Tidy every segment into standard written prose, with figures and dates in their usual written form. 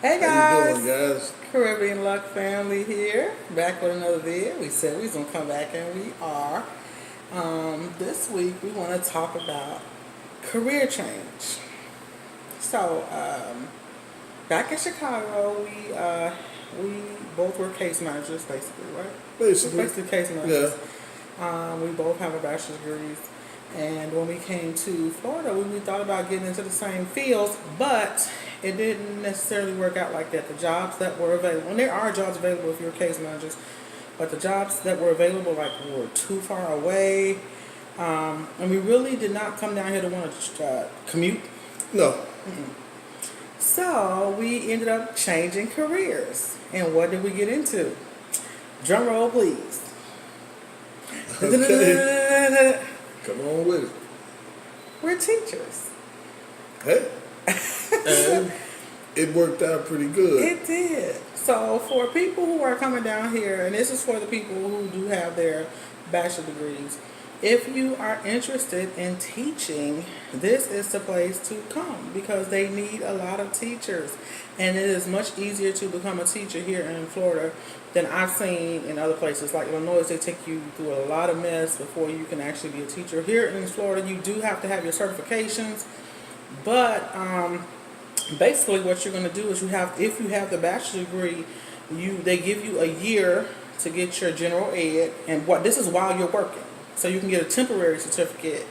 Hey How you doing, guys, guys? Caribbean Luck family here, back with another video. We said we was gonna come back and we are. This week we want to talk about career change. So, back in Chicago, we both were case managers, basically, right? We're Basically, basically case yeah. managers. We both have a bachelor's degrees. And when we came to Florida, we thought about getting into the same fields, but it didn't necessarily work out like that. The jobs that were available, and there are jobs available if you're case managers, but the jobs that were available were too far away. And we really did not come down here to want to commute. No. So we ended up changing careers. And what did we get into? Drum roll, please. Okay. Come on with it. We're teachers. Hey. And it worked out pretty good. It did. So for people who are coming down here, and this is for the people who do have their bachelor degrees, if you are interested in teaching, this is the place to come because they need a lot of teachers. And it is much easier to become a teacher here in Florida than I've seen in other places. Like Illinois, they take you through a lot of mess before you can actually be a teacher. Here in Florida, you do have to have your certifications, but basically what you're going to do is if you have the bachelor's degree, they give you a year to get your general ed, and this is while you're working. So you can get a temporary certificate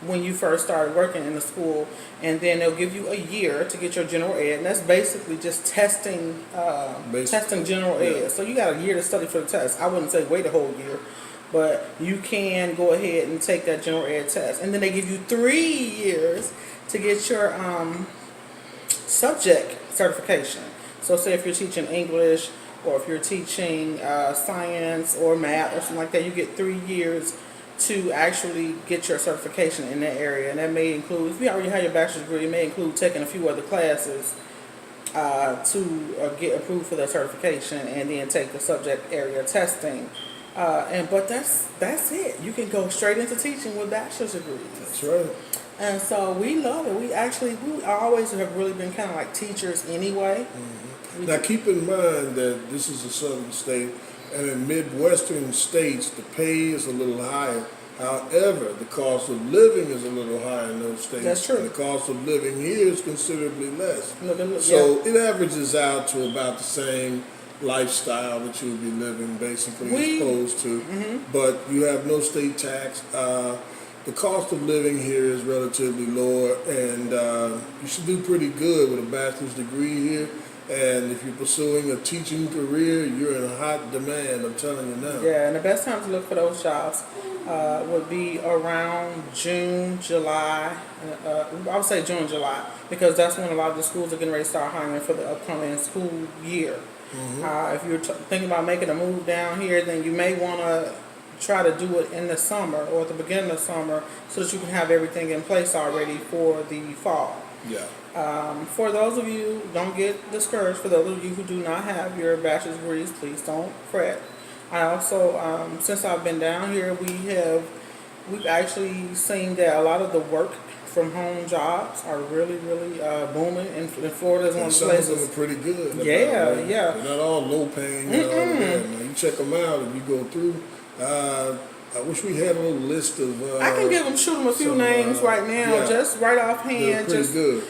when you first started working in the school, and then they'll give you a year to get your general ed, and that's basically just testing general ed. So you got a year to study for the test. I wouldn't say wait a whole year, but you can go ahead and take that general ed test, and then they give you 3 years to get your subject certification. So say if you're teaching English, or if you're teaching science or math or something like that, you get 3 years to actually get your certification in that area. And that may include, if you already have your bachelor's degree, it may include taking a few other classes to get approved for that certification, and then take the subject area testing. But that's it. You can go straight into teaching with bachelor's degrees. That's right. And so we love it. We always have really been kind of like teachers anyway. Now keep in mind that this is a southern state, and in Midwestern states, the pay is a little higher. However, the cost of living is a little higher in those states. That's true. And the cost of living here is considerably less. So it averages out to about the same lifestyle that you'll be living basically as opposed to. But you have no state tax. The cost of living here is relatively lower, and you should do pretty good with a bachelor's degree here. And if you're pursuing a teaching career, you're in hot demand, I'm telling you now. Yeah, and the best time to look for those jobs would be around June, July. I would say June, July, because that's when a lot of the schools are getting ready to start hiring for the upcoming school year. If you're thinking about making a move down here, then you may want to try to do it in the summer or at the beginning of summer so that you can have everything in place already for the fall. Yeah. For those of you, don't get discouraged. For those of you who do not have your bachelor's degrees, please don't fret. I also, since I've been down here, we've actually seen that a lot of the work from home jobs are really, really booming in Florida. Is one of the places. Some of them are pretty good. Yeah. They're not all low paying. You check them out if you go through. I wish we had a little list of. I can shoot them a few names right now, just right offhand. Pretty good.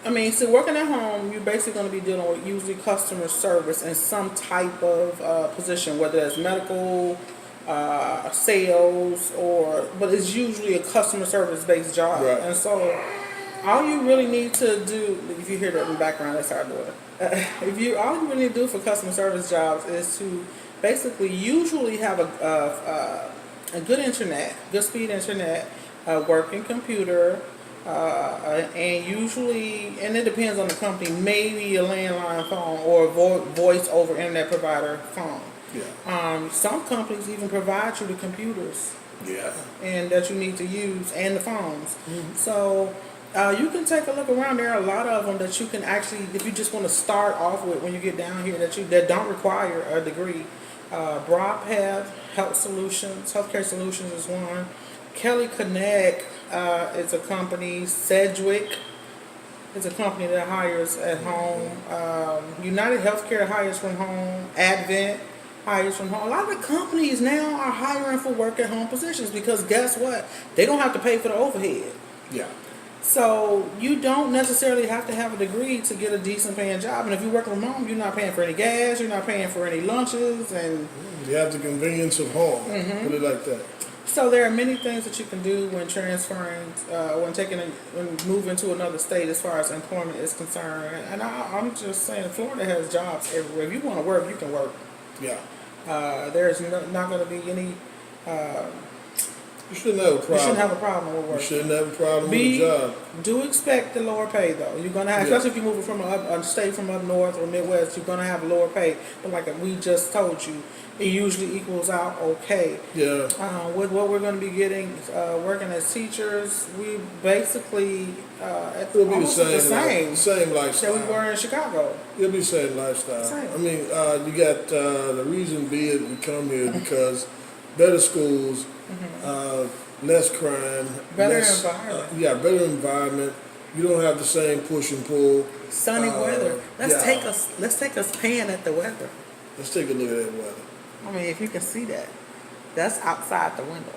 I mean, so working at home, you're basically going to be dealing with usually customer service in some type of position, whether it's medical, sales, but it's usually a customer service based job. Right. And so all you really need to do, if you hear that in the background, that's our daughter. All you really need to do for customer service jobs is to basically usually have a good internet, good speed internet, a working computer, and usually, and it depends on the company, maybe a landline phone or a voice over internet provider phone. Yeah. Some companies even provide you the computers. Yeah. And that you need to use, and the phones. So you can take a look around. There are a lot of them that you can actually, if you just want to start off with when you get down here, that don't require a degree. Broadpath Healthcare Solutions is one. Kelly Connect is a company. Sedgwick is a company that hires at home. United Healthcare hires from home. Advent hires from home. A lot of the companies now are hiring for work at home positions because guess what? They don't have to pay for the overhead. Yeah. So you don't necessarily have to have a degree to get a decent paying job. And if you work from home, you're not paying for any gas, you're not paying for any lunches, and you have the convenience of home. Put it like that. So there are many things that you can do when transferring, when moving to another state as far as employment is concerned. And I'm just saying, Florida has jobs everywhere. If you want to work, you can work. Yeah. There's not going to be any. You shouldn't have a problem. You shouldn't have a problem with work. You shouldn't have a problem with a job. Do expect the lower pay though. You're gonna have, especially if you move from a state from up north or Midwest, you're gonna have lower pay. But like we just told you, it usually equals out okay. Yeah. With what we're gonna be getting, working as teachers, we basically it'll be the same lifestyle that we were in Chicago. It'll be the same lifestyle. Same. I mean, you got the reason being we come here because better schools. Less crime, better environment. Better environment. You don't have the same push and pull. Sunny weather. Let's take us pan at the weather. Let's take a look at that weather. I mean, if you can see that, that's outside the window.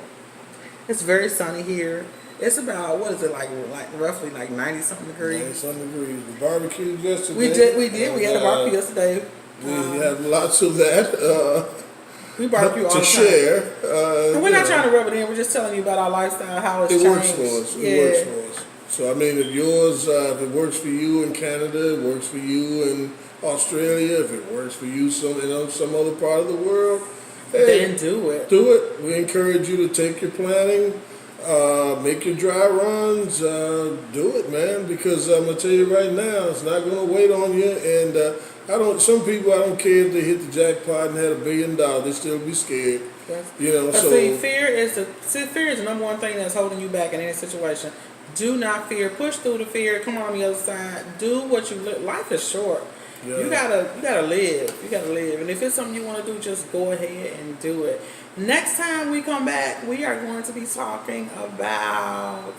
It's very sunny here. It's about what is it like roughly like 90-something degrees. 90-something degrees. We barbecued yesterday. We did. We had a barbecue yesterday. We have lots of that. We barbecue all the time. To share. And we're not trying to rub it in. We're just telling you about our lifestyle, how it's changed. It works for us. It works for us. So, I mean, if if it works for you in Canada, it works for you in Australia, if it works for you some other part of the world, hey, then do it. Do it. We encourage you to take your planning, make your dry runs, do it, man, because I'm going to tell you right now, it's not going to wait on you, and some people, I don't care if they hit the jackpot and had $1 billion, they still be scared. Yes. So fear is the number one thing that's holding you back in any situation. Do not fear. Push through the fear. Come on the other side. Do what you live. Life is short. Yeah. You gotta live. You gotta live. And if it's something you want to do, just go ahead and do it. Next time we come back, we are going to be talking about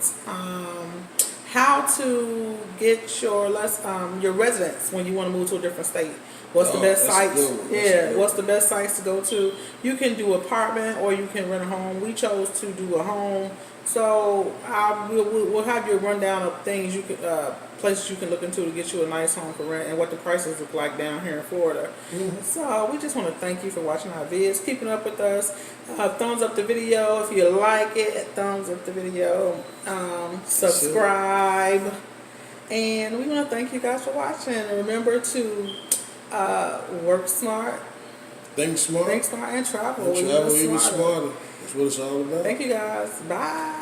how to get your residence when you want to move to a different state. What's the best sites? What's the best sites to go to? You can do apartment or you can rent a home. We chose to do a home, so we'll have you a rundown of things you can, places you can look into to get you a nice home for rent and what the prices look like down here in Florida. So we just want to thank you for watching our vids, keeping up with us. Thumbs up the video if you like it. Thumbs up the video. Subscribe. And we want to thank you guys for watching. And remember to work smart. Think smart. Think smart and travel. And travel even smarter. That's what it's all about. Thank you guys. Bye.